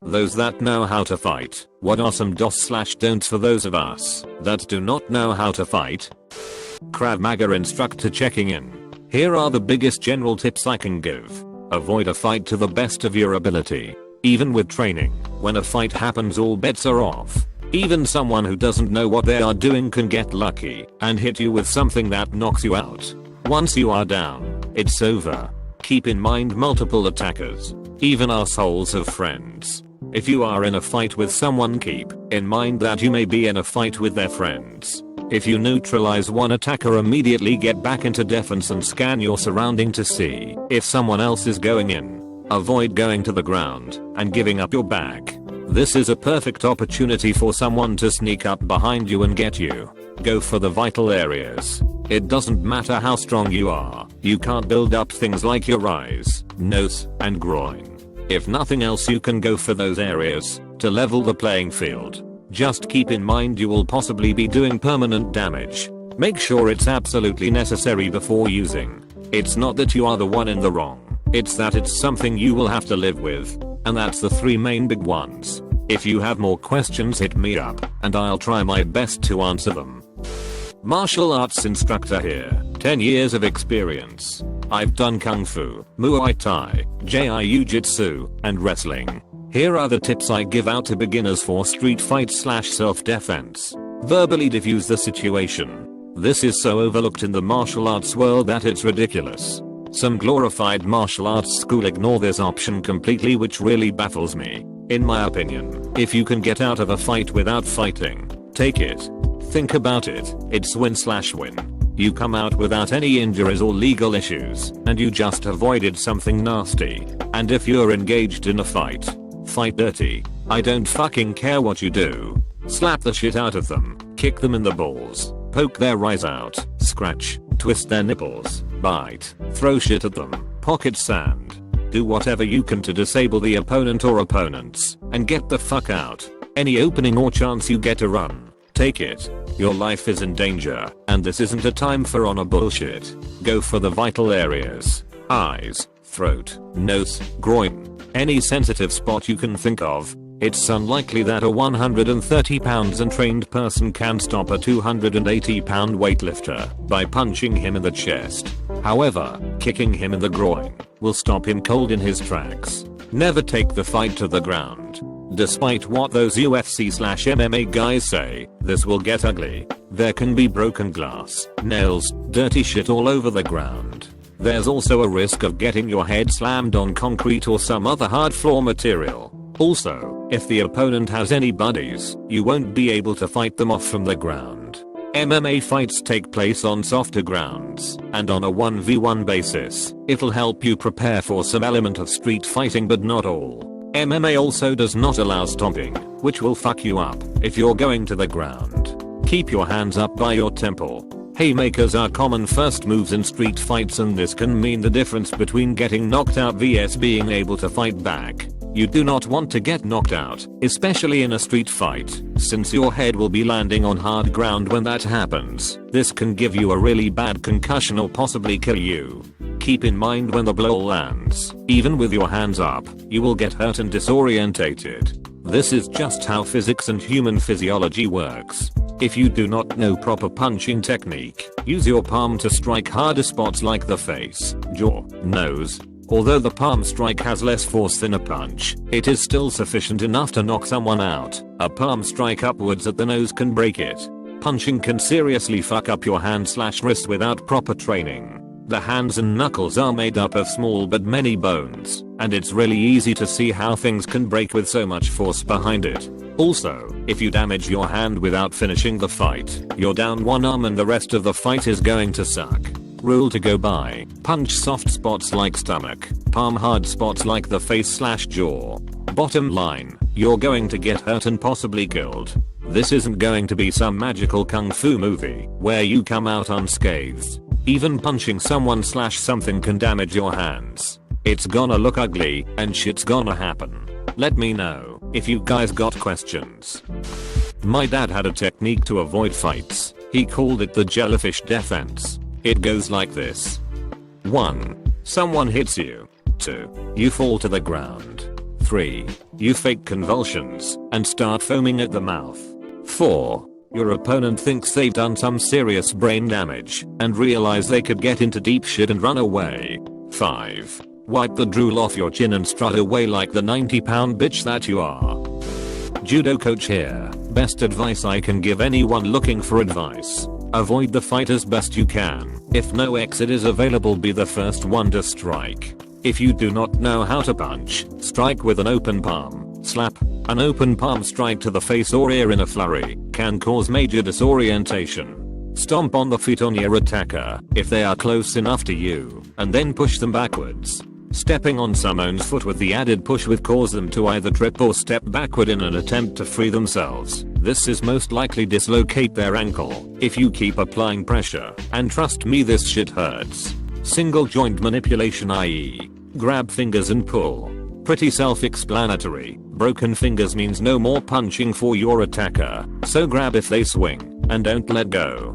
Those that know how to fight. What are some dos/don'ts for those of us that do not know how to fight? Krav Maga instructor checking in. Here are the biggest general tips I can give. Avoid a fight to the best of your ability. Even with training, when a fight happens all bets are off. Even someone who doesn't know what they are doing can get lucky and hit you with something that knocks you out. Once you are down, it's over. Keep in mind multiple attackers. Even assholes have friends. If you are in a fight with someone, keep in mind that you may be in a fight with their friends. If you neutralize one attacker, immediately get back into defense and scan your surrounding to see if someone else is going in. Avoid going to the ground and giving up your back. This is a perfect opportunity for someone to sneak up behind you and get you. Go for the vital areas. It doesn't matter how strong you are, you can't build up things like your eyes, nose, and groin. If nothing else, you can go for those areas to level the playing field. Just keep in mind you will possibly be doing permanent damage. Make sure it's absolutely necessary before using. It's not that you are the one in the wrong, it's that it's something you will have to live with. And that's the 3 main big ones. If you have more questions, hit me up and I'll try my best to answer them. Martial arts instructor here. 10 years of experience. I've done Kung Fu, Muay Thai, Jiu-Jitsu, and wrestling. Here are the tips I give out to beginners for street fight/self-defense. Verbally diffuse the situation. This is so overlooked in the martial arts world that it's ridiculous. Some glorified martial arts school ignore this option completely, which really baffles me. In my opinion, if you can get out of a fight without fighting, take it. Think about it, it's win/win. You come out without any injuries or legal issues, and you just avoided something nasty. And if you're engaged in a fight, fight dirty. I don't fucking care what you do. Slap the shit out of them, kick them in the balls, poke their eyes out, scratch, twist their nipples, bite, throw shit at them, pocket sand. Do whatever you can to disable the opponent or opponents, and get the fuck out. Any opening or chance you get to run, take it. Your life is in danger, and this isn't a time for honor bullshit. Go for the vital areas. Eyes, throat, nose, groin. Any sensitive spot you can think of. It's unlikely that a 130 pounds untrained person can stop a 280 pound weightlifter by punching him in the chest. However, kicking him in the groin will stop him cold in his tracks. Never take the fight to the ground. Despite what those UFC/MMA guys say, this will get ugly. There can be broken glass, nails, dirty shit all over the ground. There's also a risk of getting your head slammed on concrete or some other hard floor material. Also, if the opponent has any buddies, you won't be able to fight them off from the ground. MMA fights take place on softer grounds and on a 1v1 basis. It'll help you prepare for some element of street fighting, but not all. MMA also does not allow stomping, which will fuck you up if you're going to the ground. Keep your hands up by your temple. Haymakers are common first moves in street fights, and this can mean the difference between getting knocked out vs being able to fight back. You do not want to get knocked out, especially in a street fight, since your head will be landing on hard ground when that happens. This can give you a really bad concussion or possibly kill you. Keep in mind when the blow lands, even with your hands up, you will get hurt and disorientated. This is just how physics and human physiology works. If you do not know proper punching technique, use your palm to strike harder spots like the face, jaw, nose. Although the palm strike has less force than a punch, it is still sufficient enough to knock someone out. A palm strike upwards at the nose can break it. Punching can seriously fuck up your hand/wrist without proper training. The hands and knuckles are made up of small but many bones, and it's really easy to see how things can break with so much force behind it. Also, if you damage your hand without finishing the fight, you're down one arm and the rest of the fight is going to suck. Rule to go by: punch soft spots like stomach, palm hard spots like the face/jaw. Bottom line, you're going to get hurt and possibly killed. This isn't going to be some magical kung fu movie where you come out unscathed. Even punching someone/something can damage your hands. It's gonna look ugly and shit's gonna happen. Let me know if you guys got questions. My dad had a technique to avoid fights. He called it the jellyfish defense. It goes like this. 1. Someone hits you. 2. You fall to the ground. 3. You fake convulsions and start foaming at the mouth. 4. Your opponent thinks they've done some serious brain damage and realize they could get into deep shit and run away. 5. Wipe the drool off your chin and strut away like the 90-pound bitch that you are. Judo coach here. Best advice I can give anyone looking for advice. Avoid the fight as best you can. If no exit is available, be the first one to strike. If you do not know how to punch, strike with an open palm. Slap. An open palm strike to the face or ear in a flurry can cause major disorientation. Stomp on the feet on your attacker if they are close enough to you, and then push them backwards. Stepping on someone's foot with the added push would cause them to either trip or step backward in an attempt to free themselves. This is most likely dislocate their ankle if you keep applying pressure, and trust me, this shit hurts. Single joint manipulation, i.e. grab fingers and pull. Pretty self-explanatory. Broken fingers means no more punching for your attacker, so grab if they swing, and don't let go.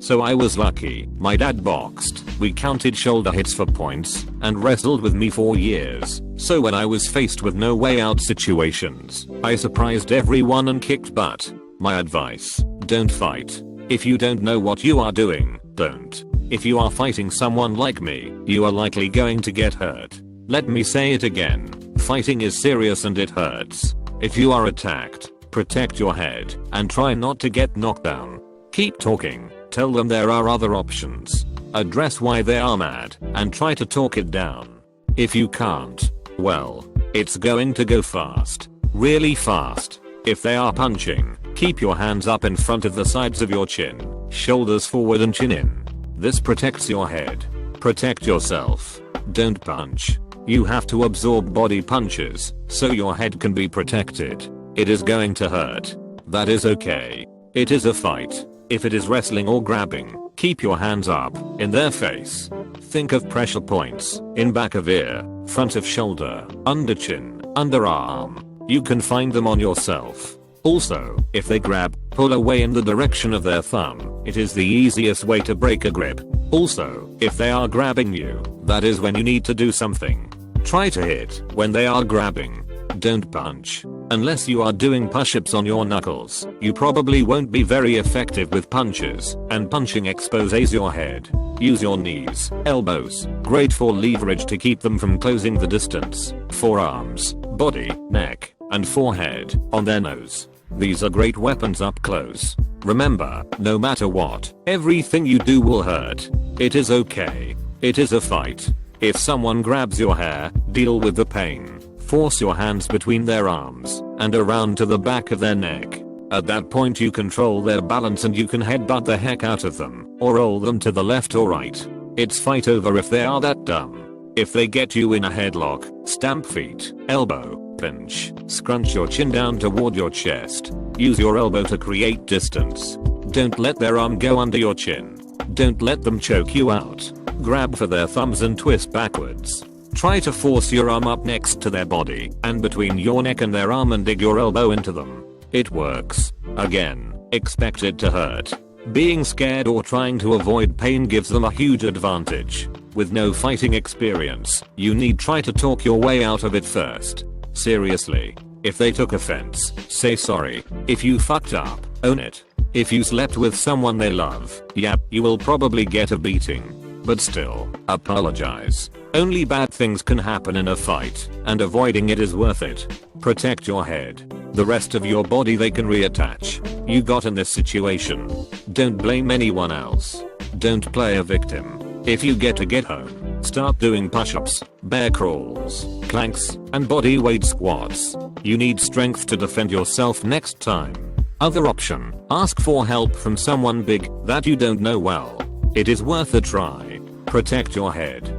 So I was lucky. My dad boxed, we counted shoulder hits for points, and wrestled with me for years. So when I was faced with no way out situations, I surprised everyone and kicked butt. My advice: don't fight. If you don't know what you are doing, don't. If you are fighting someone like me, you are likely going to get hurt. Let me say it again. Fighting is serious and it hurts. If you are attacked, protect your head and try not to get knocked down. Keep talking. Tell them there are other options. Address why they are mad and try to talk it down. If you can't, well, it's going to go fast. Really fast. If they are punching, keep your hands up in front of the sides of your chin, shoulders forward and chin in. This protects your head. Protect yourself. Don't punch. You have to absorb body punches so your head can be protected. It is going to hurt. That is okay. It is a fight. If it is wrestling or grabbing, keep your hands up in their face. Think of pressure points in back of ear, front of shoulder, under chin, underarm. You can find them on yourself. Also, if they grab, pull away in the direction of their thumb. It is the easiest way to break a grip. Also, if they are grabbing you, that is when you need to do something. Try to hit when they are grabbing. Don't punch. Unless you are doing push-ups on your knuckles, you probably won't be very effective with punches, and punching exposes your head. Use your knees, elbows, great for leverage to keep them from closing the distance. Forearms, body, neck, and forehead, on their nose. These are great weapons up close. Remember, no matter what, everything you do will hurt. It is okay. It is a fight. If someone grabs your hair, deal with the pain. Force your hands between their arms and around to the back of their neck. At that point you control their balance and you can headbutt the heck out of them, or roll them to the left or right. It's fight over if they are that dumb. If they get you in a headlock, stamp feet, elbow, pinch, scrunch your chin down toward your chest. Use your elbow to create distance. Don't let their arm go under your chin. Don't let them choke you out. Grab for their thumbs and twist backwards. Try to force your arm up next to their body and between your neck and their arm and dig your elbow into them. It works. Again, expect it to hurt. Being scared or trying to avoid pain gives them a huge advantage. With no fighting experience, you need try to talk your way out of it first. Seriously. If they took offense, say sorry. If you fucked up, own it. If you slept with someone they love, yep, you will probably get a beating. But still, apologize. Only bad things can happen in a fight, and avoiding it is worth it. Protect your head. The rest of your body they can reattach. You got in this situation. Don't blame anyone else. Don't play a victim. If you get home, start doing push-ups, bear crawls, planks, and body weight squats. You need strength to defend yourself next time. Other option, ask for help from someone big that you don't know well. It is worth a try. Protect your head.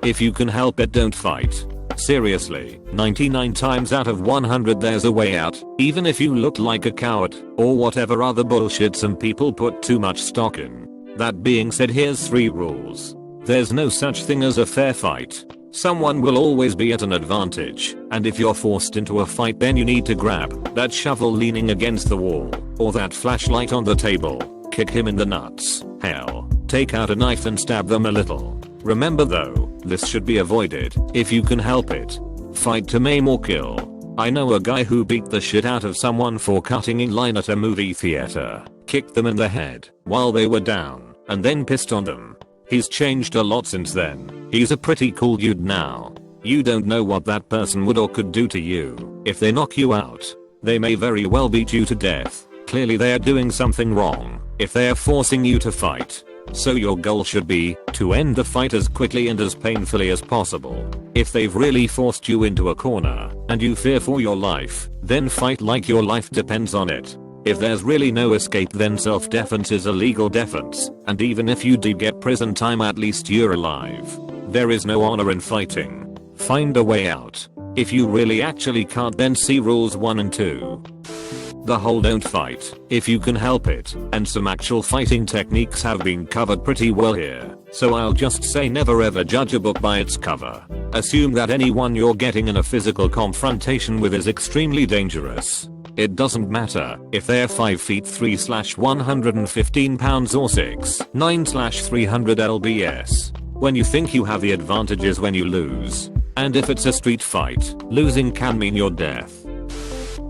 If you can help it, don't fight. Seriously, 99 times out of 100 there's a way out, even if you look like a coward, or whatever other bullshit some people put too much stock in. That being said, here's 3 rules. There's no such thing as a fair fight. Someone will always be at an advantage, and if you're forced into a fight then you need to grab that shovel leaning against the wall, or that flashlight on the table, kick him in the nuts, hell, take out a knife and stab them a little. Remember though, this should be avoided if you can help it. Fight to maim or kill. I know a guy who beat the shit out of someone for cutting in line at a movie theater, kicked them in the head while they were down, and then pissed on them. He's changed a lot since then. He's a pretty cool dude now. You don't know what that person would or could do to you. If they knock you out, they may very well beat you to death. Clearly they are doing something wrong if they are forcing you to fight. So your goal should be to end the fight as quickly and as painfully as possible. If they've really forced you into a corner and you fear for your life, then fight like your life depends on it. If there's really no escape, then self-defense is a legal defense, and even if you do get prison time, at least you're alive. There is no honor in fighting. Find a way out. If you really actually can't, then see rules 1 and 2. The whole don't fight if you can help it, and some actual fighting techniques have been covered pretty well here, so I'll just say never ever judge a book by its cover. Assume that anyone you're getting in a physical confrontation with is extremely dangerous. It doesn't matter if they're 5 feet 3/115 pounds or 6'9/300 lbs. When you think you have the advantages when you lose. And if it's a street fight, losing can mean your death.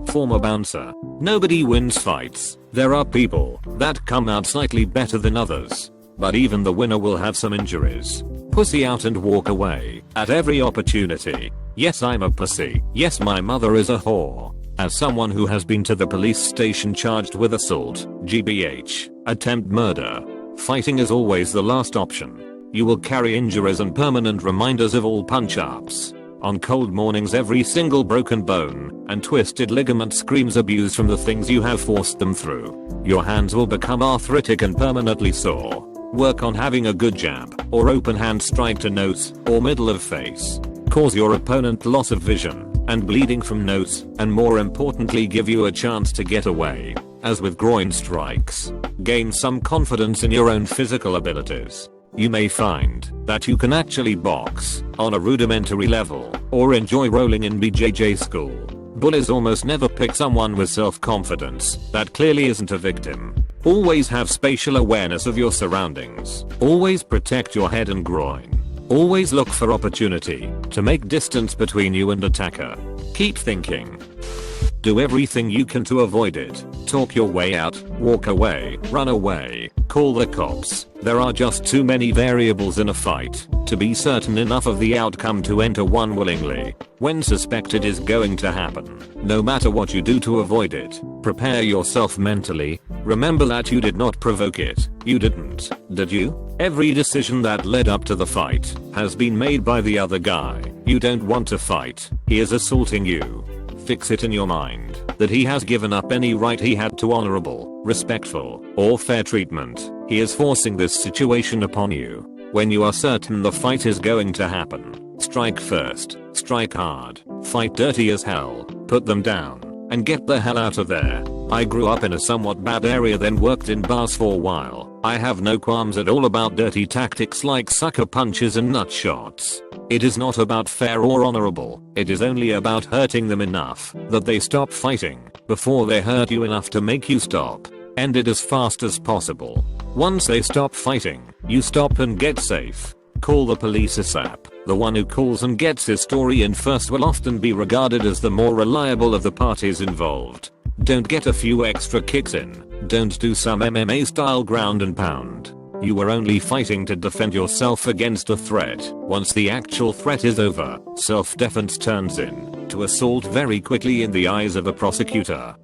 Former bouncer. Nobody wins fights. There are people that come out slightly better than others. But even the winner will have some injuries. Pussy out and walk away at every opportunity. Yes, I'm a pussy. Yes, my mother is a whore. As someone who has been to the police station charged with assault, GBH, attempt murder, fighting is always the last option. You will carry injuries and permanent reminders of all punch-ups. On cold mornings, every single broken bone and twisted ligament screams abuse from the things you have forced them through. Your hands will become arthritic and permanently sore. Work on having a good jab or open hand strike to nose or middle of face. Cause your opponent loss of vision and bleeding from nose, and more importantly give you a chance to get away. As with groin strikes, gain some confidence in your own physical abilities. You may find that you can actually box on a rudimentary level or enjoy rolling in BJJ school. Bullies almost never pick someone with self-confidence that clearly isn't a victim. Always have spatial awareness of your surroundings. Always protect your head and groin. Always look for opportunity to make distance between you and attacker. Keep thinking. Do everything you can to avoid it. Talk your way out, walk away, run away, call the cops. There are just too many variables in a fight to be certain enough of the outcome to enter one willingly. When suspect it is going to happen, no matter what you do to avoid it, prepare yourself mentally. Remember that you did not provoke it. You didn't, did you? Every decision that led up to the fight has been made by the other guy. You don't want to fight. He is assaulting you. Fix it in your mind that he has given up any right he had to honorable, respectful, or fair treatment. He is forcing this situation upon you. When you are certain the fight is going to happen, strike first, strike hard, fight dirty as hell, put them down, and get the hell out of there. I grew up in a somewhat bad area, then worked in bars for a while. I have no qualms at all about dirty tactics like sucker punches and nut shots. It is not about fair or honorable, it is only about hurting them enough that they stop fighting before they hurt you enough to make you stop. End it as fast as possible. Once they stop fighting, you stop and get safe. Call the police ASAP. The one who calls and gets his story in first will often be regarded as the more reliable of the parties involved. Don't get a few extra kicks in. Don't do some MMA style ground and pound. You were only fighting to defend yourself against a threat. Once the actual threat is over, self-defense turns into assault very quickly in the eyes of a prosecutor.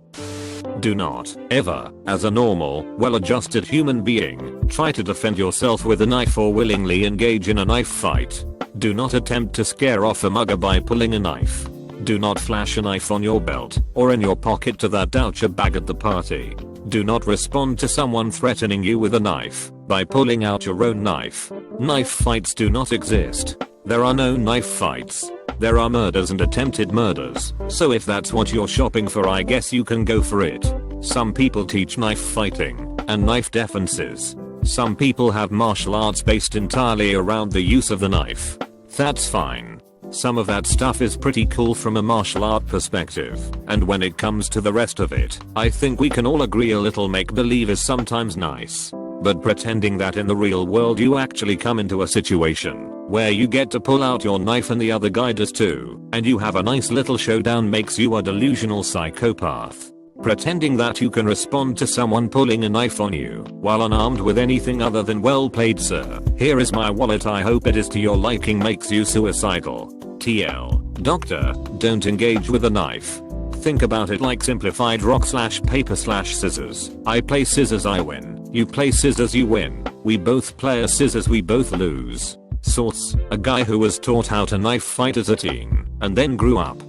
Do not, ever, as a normal, well-adjusted human being, try to defend yourself with a knife or willingly engage in a knife fight. Do not attempt to scare off a mugger by pulling a knife. Do not flash a knife on your belt or in your pocket to that doucher bag at the party. Do not respond to someone threatening you with a knife by pulling out your own knife. Knife fights do not exist. There are no knife fights. There are murders and attempted murders. So if that's what you're shopping for, I guess you can go for it. Some people teach knife fighting and knife defenses. Some people have martial arts based entirely around the use of the knife. That's fine. Some of that stuff is pretty cool from a martial art perspective, and when it comes to the rest of it, I think we can all agree a little make-believe is sometimes nice. But pretending that in the real world you actually come into a situation where you get to pull out your knife and the other guy does too, and you have a nice little showdown makes you a delusional psychopath. Pretending that you can respond to someone pulling a knife on you while unarmed with anything other than well played sir. Here is my wallet, I hope it is to your liking, makes you suicidal. TL. Doctor, don't engage with a knife. Think about it like simplified rock slash paper slash scissors. I play scissors, I win. You play scissors, you win. We both play a scissors, we both lose. Source, a guy who was taught how to knife fight as a teen and then grew up.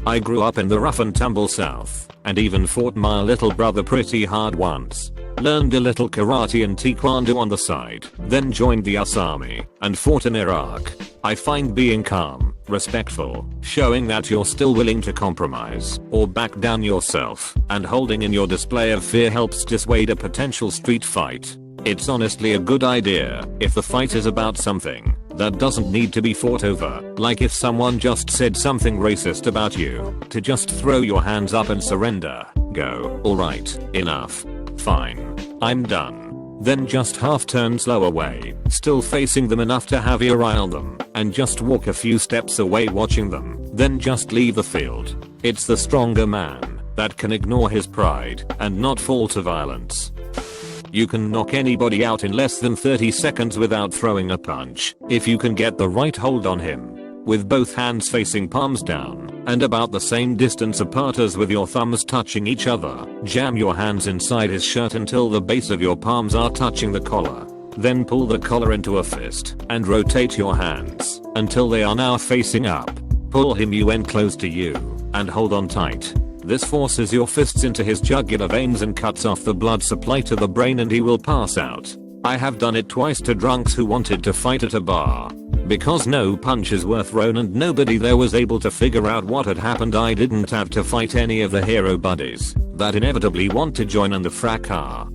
I grew up in the rough and tumble south and even fought my little brother pretty hard once. Learned a little karate and taekwondo on the side, then joined the US Army and fought in Iraq. I find being calm, respectful, showing that you're still willing to compromise or back down yourself, and holding in your display of fear helps dissuade a potential street fight. It's honestly a good idea if the fight is about something that doesn't need to be fought over, like if someone just said something racist about you, to just throw your hands up and surrender. Go, alright, enough. Fine. I'm done. Then just half turn slow away, still facing them enough to have you rile them, and just walk a few steps away watching them, then just leave the field. It's the stronger man that can ignore his pride and not fall to violence. You can knock anybody out in less than 30 seconds without throwing a punch, if you can get the right hold on him. With both hands facing palms down, and about the same distance apart as with your thumbs touching each other, jam your hands inside his shirt until the base of your palms are touching the collar. Then pull the collar into a fist, and rotate your hands, until they are now facing up. Pull him in close to you, and hold on tight. This forces your fists into his jugular veins and cuts off the blood supply to the brain and he will pass out. I have done it twice to drunks who wanted to fight at a bar. Because no punches were thrown and nobody there was able to figure out what had happened, I didn't have to fight any of the hero buddies that inevitably want to join in the fracas.